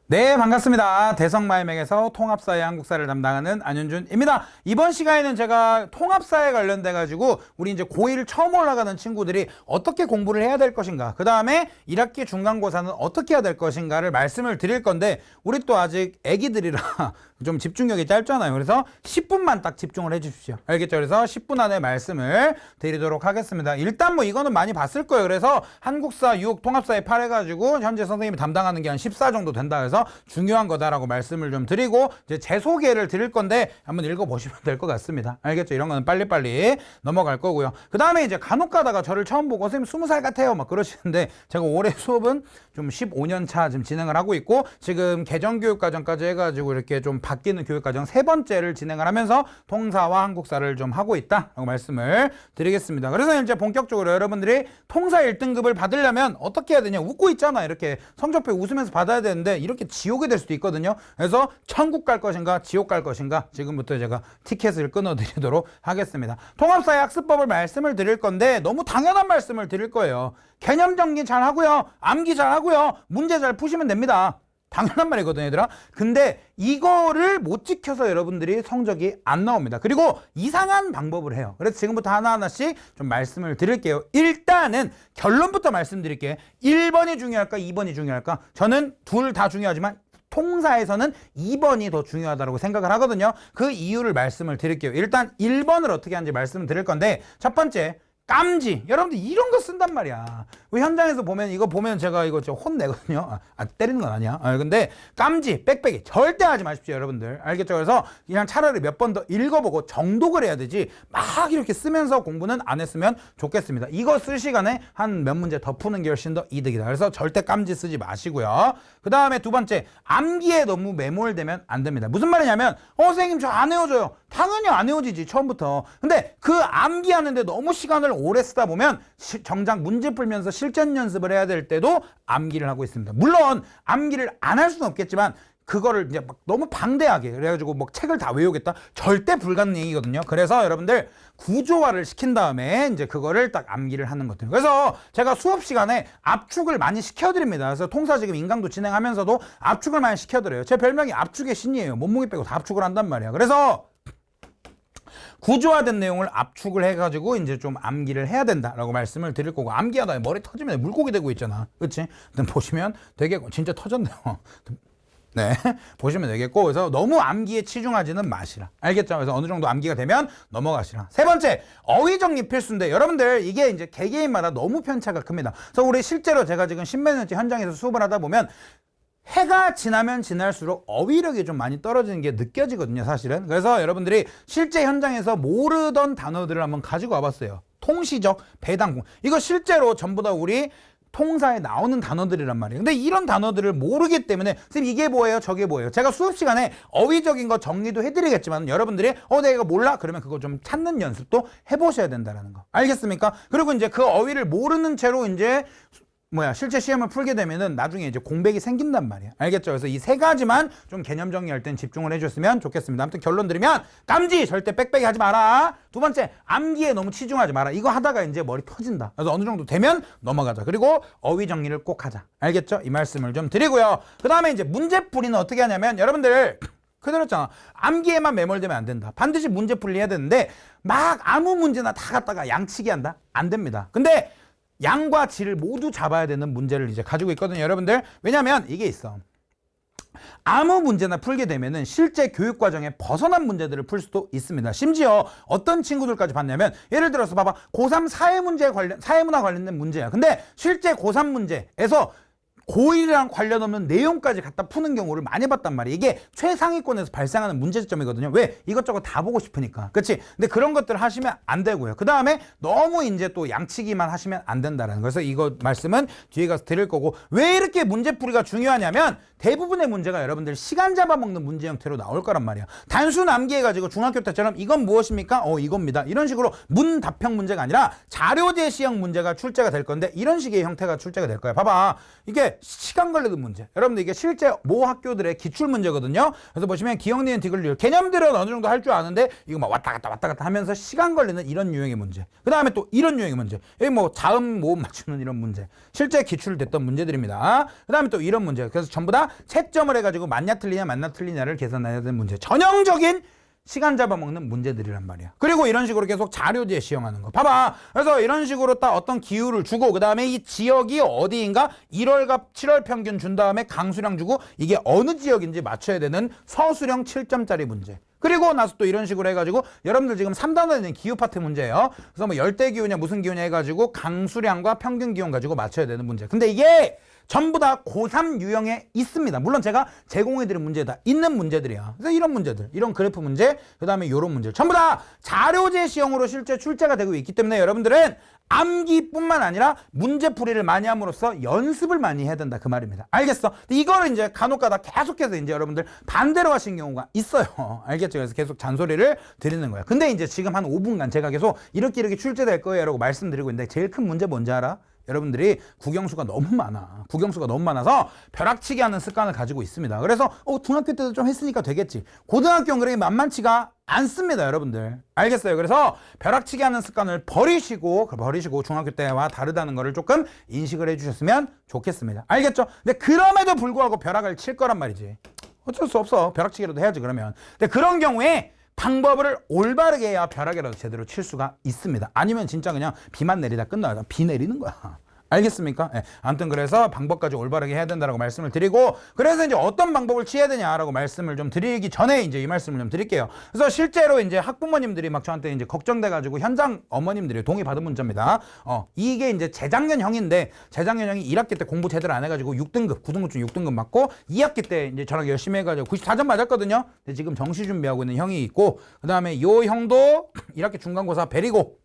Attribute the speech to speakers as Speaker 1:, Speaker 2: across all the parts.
Speaker 1: 네, 반갑습니다. 대성마이맥에서 통합사회 한국사를 담당하는 안윤준입니다. 이번 시간에는 제가 통합사에 관련돼 가지고 우리 이제 고1 처음 올라가는 친구들이 어떻게 공부를 해야 될 것인가, 그 다음에 1학기 중간고사는 어떻게 해야 될 것인가를 말씀을 드릴 건데, 우리 또 아직 애기들이라 좀 집중력이 짧잖아요. 그래서 10분만 딱 집중을 해 주십시오. 알겠죠? 그래서 10분 안에 말씀을 드리도록 하겠습니다. 일단 뭐 이거는 많이 봤을 거예요. 그래서 한국사, 유혹, 통합사에 8 해가지고 현재 선생님이 담당하는 게 한 14 정도 된다 해서 중요한 거다라고 말씀을 좀 드리고, 이제 제 소개를 드릴 건데 한번 읽어보시면 될 것 같습니다. 알겠죠? 이런 거는 빨리빨리 넘어갈 거고요. 그 다음에 이제 간혹 가다가 저를 처음 보고 선생님 20살 같아요 막 그러시는데, 제가 올해 수업은 좀 15년 차 지금 진행을 하고 있고, 지금 개정교육과정까지 해가지고 이렇게 좀 바뀌는 교육과정 3번째를 진행을 하면서 통사와 한국사를 좀 하고 있다라고 말씀을 드리겠습니다. 그래서 이제 본격적으로 여러분들이 통사 1등급을 받으려면 어떻게 해야 되냐, 웃고 있잖아. 이렇게 성적표 웃으면서 받아야 되는데 이렇게 지옥이 될 수도 있거든요. 그래서 천국 갈 것인가 지옥 갈 것인가, 지금부터 제가 티켓을 끊어드리도록 하겠습니다. 통합사회 학습법을 말씀을 드릴 건데 너무 당연한 말씀을 드릴 거예요. 개념 정리 잘 하고요, 암기 잘 하고요, 문제 잘 푸시면 됩니다. 당연한 말이거든요, 얘들아. 근데 이거를 못 지켜서 여러분들이 성적이 안 나옵니다. 그리고 이상한 방법을 해요. 그래서 지금부터 하나하나씩 좀 말씀을 드릴게요. 일단은 결론부터 말씀드릴게요. 1번이 중요할까 2번이 중요할까? 저는 둘 다 중요하지만 통사에서는 2번이 더 중요하다고 생각을 하거든요. 그 이유를 말씀을 드릴게요. 일단 1번을 어떻게 하는지 말씀을 드릴 건데, 첫 번째, 깜지. 여러분들 이런 거 쓴단 말이야. 현장에서 보면, 이거 보면 제가 이거 혼내거든요. 때리는 건 아니야. 근데 깜지, 빽빽이 절대 하지 마십시오, 여러분들. 알겠죠? 그래서 그냥 차라리 몇 번 더 읽어보고 정독을 해야 되지, 막 이렇게 쓰면서 공부는 안 했으면 좋겠습니다. 이거 쓸 시간에 한 몇 문제 더 푸는 게 훨씬 더 이득이다. 그래서 절대 깜지 쓰지 마시고요. 그 다음에 두 번째, 암기에 너무 매몰되면 안 됩니다. 무슨 말이냐면, 선생님 저 안 외워져요. 당연히 안 외워지지, 처음부터. 근데 그 암기하는데 너무 시간을 오래 쓰다 보면 정작 문제 풀면서 실전 연습을 해야 될 때도 암기를 하고 있습니다. 물론 암기를 안 할 수는 없겠지만, 그거를 이제 막 너무 방대하게 그래가지고 뭐 책을 다 외우겠다, 절대 불가능이거든요. 그래서 여러분들 구조화를 시킨 다음에 이제 그거를 딱 암기를 하는 것들. 그래서 제가 수업 시간에 압축을 많이 시켜드립니다. 그래서 통사 지금 인강도 진행하면서도 압축을 많이 시켜드려요. 제 별명이 압축의 신이에요. 몸무게 빼고 다 압축을 한단 말이야. 그래서 구조화된 내용을 압축을 해가지고 이제 좀 암기를 해야 된다라고 말씀을 드릴 거고, 암기하다 머리 터지면 물고기 되고 있잖아, 그렇지? 보시면 되게 진짜 터졌네요. 네, 보시면 되겠고, 그래서 너무 암기에 치중하지는 마시라. 알겠죠? 그래서 어느 정도 암기가 되면 넘어가시라. 세 번째, 어휘 정리 필수인데, 여러분들 이게 이제 개개인마다 너무 편차가 큽니다. 그래서 우리 실제로 제가 지금 10몇 년째 현장에서 수업을 하다 보면 해가 지나면 지날수록 어휘력이 좀 많이 떨어지는 게 느껴지거든요, 사실은. 그래서 여러분들이 실제 현장에서 모르던 단어들을 한번 가지고 와봤어요. 통시적, 배당공. 이거 실제로 전부 다 우리 통사에 나오는 단어들이란 말이에요. 근데 이런 단어들을 모르기 때문에 선생님 이게 뭐예요, 저게 뭐예요? 제가 수업 시간에 어휘적인 거 정리도 해드리겠지만, 여러분들이 내가 이거 몰라? 그러면 그거 좀 찾는 연습도 해보셔야 된다는 거. 알겠습니까? 그리고 이제 그 어휘를 모르는 채로 이제 실제 시험을 풀게 되면은 나중에 이제 공백이 생긴단 말이야. 알겠죠? 그래서 이 세 가지만 좀 개념 정리할 땐 집중을 해줬으면 좋겠습니다. 아무튼 결론 드리면, 깜지 절대 빽빽이 하지 마라. 두 번째, 암기에 너무 치중하지 마라. 이거 하다가 이제 머리 터진다. 그래서 어느 정도 되면 넘어가자. 그리고 어휘 정리를 꼭 하자. 알겠죠? 이 말씀을 좀 드리고요. 그 다음에 이제 문제풀이는 어떻게 하냐면, 여러분들 그대로잖아. 암기에만 매몰되면 안 된다. 반드시 문제풀이 해야 되는데, 막 아무 문제나 다 갖다가 양치기 한다? 안 됩니다. 근데 양과 질을 모두 잡아야 되는 문제를 이제 가지고 있거든요, 여러분들. 왜냐면 이게 있어. 아무 문제나 풀게 되면은 실제 교육 과정에 벗어난 문제들을 풀 수도 있습니다. 심지어 어떤 친구들까지 봤냐면, 예를 들어서 봐봐, 고3 사회문화 관련된 문제야. 근데 실제 고3 문제에서 고1이랑 관련 없는 내용까지 갖다 푸는 경우를 많이 봤단 말이에요. 이게 최상위권에서 발생하는 문제점이거든요. 왜? 이것저것 다 보고 싶으니까. 그렇지? 근데 그런 것들 하시면 안 되고요. 그 다음에 너무 이제 또 양치기만 하시면 안 된다는 거예요. 그래서 이거 말씀은 뒤에 가서 드릴 거고, 왜 이렇게 문제풀이가 중요하냐면, 대부분의 문제가 여러분들 시간 잡아먹는 문제 형태로 나올 거란 말이야. 단순 암기해가지고 중학교 때처럼 이건 무엇입니까? 이겁니다. 이런 식으로 문답형 문제가 아니라 자료 제시형 문제가 출제가 될 건데, 이런 식의 형태가 출제가 될 거야. 봐봐. 이게 문제, 시간 걸리는 문제. 여러분들 이게 실제 모 학교들의 기출 문제거든요. 그래서 보시면 기억, 니은, 디귿, 개념들은 어느 정도 할 줄 아는데 이거 막 왔다 갔다 하면서 시간 걸리는 이런 유형의 문제. 그 다음에 또 이런 유형의 문제. 여기 뭐 자음, 모음 맞추는 이런 문제. 실제 기출됐던 문제들입니다. 그 다음에 또 이런 문제. 그래서 전부 다 채점을 해가지고 맞냐 틀리냐를 계산해야 되는 문제. 전형적인 시간 잡아먹는 문제들이란 말이야. 그리고 이런 식으로 계속 자료지에 시험하는 거. 봐봐. 그래서 이런 식으로 딱 어떤 기후를 주고 그 다음에 이 지역이 어디인가 1월과 7월 평균 준 다음에 강수량 주고 이게 어느 지역인지 맞춰야 되는 서술형 7점짜리 문제. 그리고 나서 또 이런 식으로 해가지고 여러분들 지금 3단원에 있는 기후 파트 문제예요. 그래서 뭐 열대기후냐 무슨 기후냐 해가지고 강수량과 평균 기온 가지고 맞춰야 되는 문제. 근데 이게 전부 다 고3 유형에 있습니다. 물론 제가 제공해드린 문제에 다 있는 문제들이야. 그래서 이런 문제들, 이런 그래프 문제, 그 다음에 이런 문제 전부 다 자료제 시형으로 실제 출제가 되고 있기 때문에 여러분들은 암기뿐만 아니라 문제풀이를 많이 함으로써 연습을 많이 해야 된다 그 말입니다. 알겠어? 근데 이거를 이제 간혹가다 계속해서 이제 여러분들 반대로 하신 경우가 있어요. 알겠죠? 그래서 계속 잔소리를 드리는 거야. 근데 이제 지금 한 5분간 제가 계속 이렇게 출제될 거예요 라고 말씀드리고 있는데 제일 큰 문제 뭔지 알아? 여러분들이 국영수가 너무 많아. 국영수가 너무 많아서 벼락치기 하는 습관을 가지고 있습니다. 그래서 중학교 때도 좀 했으니까 되겠지. 고등학교는 그렇게 만만치가 않습니다, 여러분들. 알겠어요? 그래서 벼락치기 하는 습관을 버리시고 중학교 때와 다르다는 거를 조금 인식을 해주셨으면 좋겠습니다. 알겠죠? 근데 그럼에도 불구하고 벼락을 칠 거란 말이지. 어쩔 수 없어. 벼락치기라도 해야지 그러면. 근데 그런 경우에 방법을 올바르게 해야 벼락이라도 제대로 칠 수가 있습니다. 아니면 진짜 그냥 비만 내리다 끝나요. 비 내리는 거야. 알겠습니까? 네. 아무튼 그래서 방법까지 올바르게 해야 된다라고 말씀을 드리고 그래서 이제 어떤 방법을 취해야 되냐라고 말씀을 좀 드리기 전에 이제 이 말씀을 좀 드릴게요. 그래서 실제로 이제 학부모님들이 막 저한테 이제 걱정돼가지고 현장 어머님들이 동의 받은 문자입니다. 이게 이제 재작년형인데 재작년형이 1학기 때 공부 제대로 안 해가지고 6등급, 9등급 중 6등급 맞고 2학기 때 이제 저랑 열심히 해가지고 94점 맞았거든요. 근데 지금 정시 준비하고 있는 형이 있고 그 다음에 요 형도 1학기 중간고사 베리고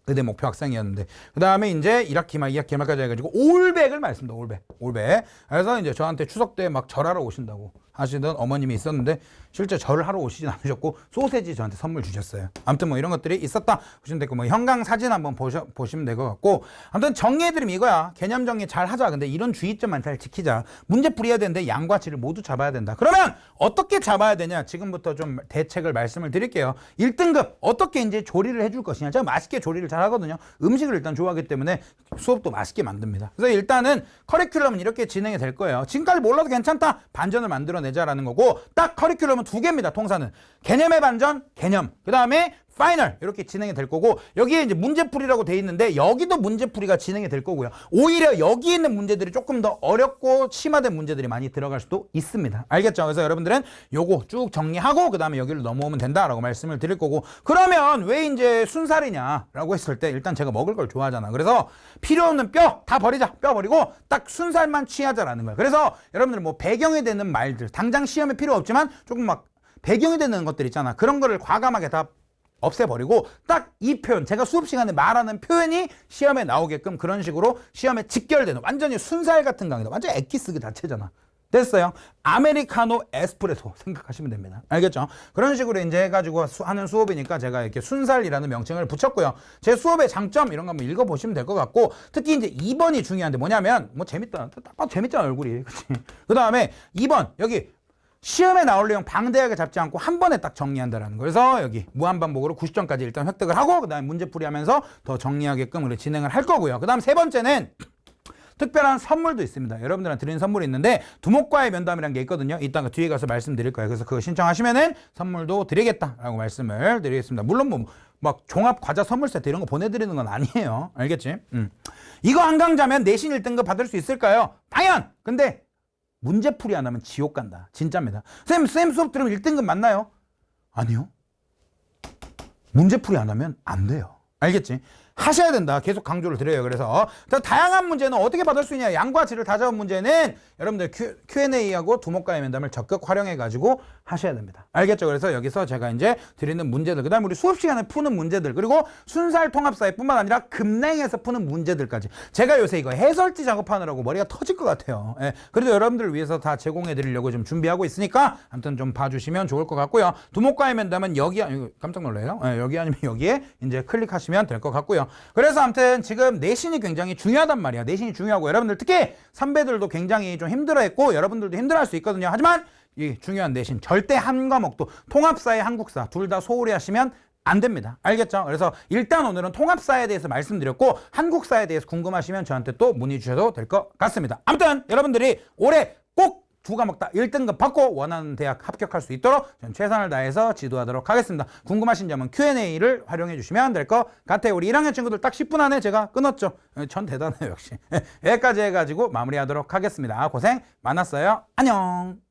Speaker 1: 그때 목표 학생이었는데 그 다음에 이제 1학기 말 2학기 말까지 해가지고 올백을 말씀드려 올백 그래서 이제 저한테 추석 때 막 절하러 오신다고 하시던 어머님이 있었는데 실제 절을 하러 오시진 않으셨고 소세지 저한테 선물 주셨어요. 아무튼 뭐 이런 것들이 있었다 보시면 되고 뭐 형광 사진 한번 보시면 될 것 같고 아무튼 정리해드리면 이거야. 개념 정리 잘 하자. 근데 이런 주의점만 잘 지키자. 문제풀이 해야 되는데 양과 질을 모두 잡아야 된다. 그러면 어떻게 잡아야 되냐? 지금부터 좀 대책을 말씀을 드릴게요. 1등급 어떻게 이제 조리를 해줄 것이냐. 제가 맛있게 조리를 잘 하거든요. 음식을 일단 좋아하기 때문에 수업도 맛있게 만듭니다. 그래서 일단은 커리큘럼은 이렇게 진행이 될 거예요. 지금까지 몰라도 괜찮다. 반전을 만들어내자라는 거고 딱 커리큘럼은 두 개입니다. 통사는 개념의 반전, 개념. 그 다음에 파이널 이렇게 진행이 될 거고 여기에 이제 문제풀이라고 돼 있는데 여기도 문제풀이가 진행이 될 거고요. 오히려 여기 있는 문제들이 조금 더 어렵고 심화된 문제들이 많이 들어갈 수도 있습니다. 알겠죠? 그래서 여러분들은 요거 쭉 정리하고 그 다음에 여기를 넘어오면 된다라고 말씀을 드릴 거고 그러면 왜 이제 순살이냐라고 했을 때 일단 제가 먹을 걸 좋아하잖아. 그래서 필요 없는 뼈 다 버리자. 뼈 버리고 딱 순살만 취하자라는 거예요. 그래서 여러분들 뭐 배경이 되는 말들 당장 시험에 필요 없지만 조금 막 배경이 되는 것들 있잖아. 그런 거를 과감하게 다 없애버리고 딱 이 표현 제가 수업 시간에 말하는 표현이 시험에 나오게끔 그런 식으로 시험에 직결되는 완전히 순살 같은 강의다. 완전 엑기스 그 자체잖아. 됐어요? 아메리카노 에스프레소 생각하시면 됩니다. 알겠죠? 그런 식으로 이제 해가지고 하는 수업이니까 제가 이렇게 순살이라는 명칭을 붙였고요. 제 수업의 장점 이런 거 한번 읽어보시면 될 것 같고 특히 이제 2번이 중요한데 뭐냐면 뭐 재밌다. 딱 봐도 재밌잖아 얼굴이. 그 다음에 2번 여기 시험에 나올 내용 방대하게 잡지 않고 한 번에 딱 정리한다라는 거예요. 그래서 여기 무한반복으로 90점까지 일단 획득을 하고 그 다음에 문제풀이 하면서 더 정리하게끔 우리 진행을 할 거고요. 그 다음 세 번째는 특별한 선물도 있습니다. 여러분들한테 드리는 선물이 있는데 두목과의 면담이라는 게 있거든요. 이따가 뒤에 가서 말씀드릴 거예요. 그래서 그거 신청하시면은 선물도 드리겠다라고 말씀을 드리겠습니다. 물론 뭐 막 종합 과자 선물 세트 이런 거 보내드리는 건 아니에요. 알겠지? 이거 한 강자면 내신 1등급 받을 수 있을까요? 당연! 근데 문제풀이 안 하면 지옥 간다. 진짜입니다. 쌤 수업 들으면 1등급 맞나요? 아니요. 문제풀이 안 하면 안 돼요. 알겠지? 하셔야 된다. 계속 강조를 드려요. 그래서 다양한 문제는 어떻게 받을 수 있냐. 양과 질을 다 잡은 문제는 여러분들 Q&A하고 두목과의 면담을 적극 활용해가지고 하셔야 됩니다. 알겠죠? 그래서 여기서 제가 이제 드리는 문제들, 그 다음에 우리 수업 시간에 푸는 문제들, 그리고 순살 통합사회뿐만 아니라 금냉에서 푸는 문제들까지. 제가 요새 이거 해설지 작업하느라고 머리가 터질 것 같아요. 예. 그래도 여러분들을 위해서 다 제공해 드리려고 좀 준비하고 있으니까 아무튼 좀 봐주시면 좋을 것 같고요. 두목과의 면담은 여기, 깜짝 놀라요. 예, 여기 아니면 여기에 이제 클릭하시면 될 것 같고요. 아시겠죠? 그래서 아무튼 지금 내신이 굉장히 중요하단 말이야. 내신이 중요하고 여러분들 특히 선배들도 굉장히 좀 힘들어했고 여러분들도 힘들어할 수 있거든요. 하지만 이 중요한 내신 절대 한 과목도 통합사회, 한국사 둘 다 소홀히 하시면 안 됩니다. 알겠죠? 그래서 일단 오늘은 통합사에 대해서 말씀드렸고 한국사에 대해서 궁금하시면 저한테 또 문의 주셔도 될 것 같습니다. 아무튼 여러분들이 올해 꼭 두 과목 다 1등급 받고 원하는 대학 합격할 수 있도록 저는 최선을 다해서 지도하도록 하겠습니다. 궁금하신 점은 Q&A를 활용해 주시면 될 것 같아요. 우리 1학년 친구들 딱 10분 안에 제가 끊었죠. 전 대단해요, 역시. 여기까지 해가지고 마무리하도록 하겠습니다. 고생 많았어요. 안녕.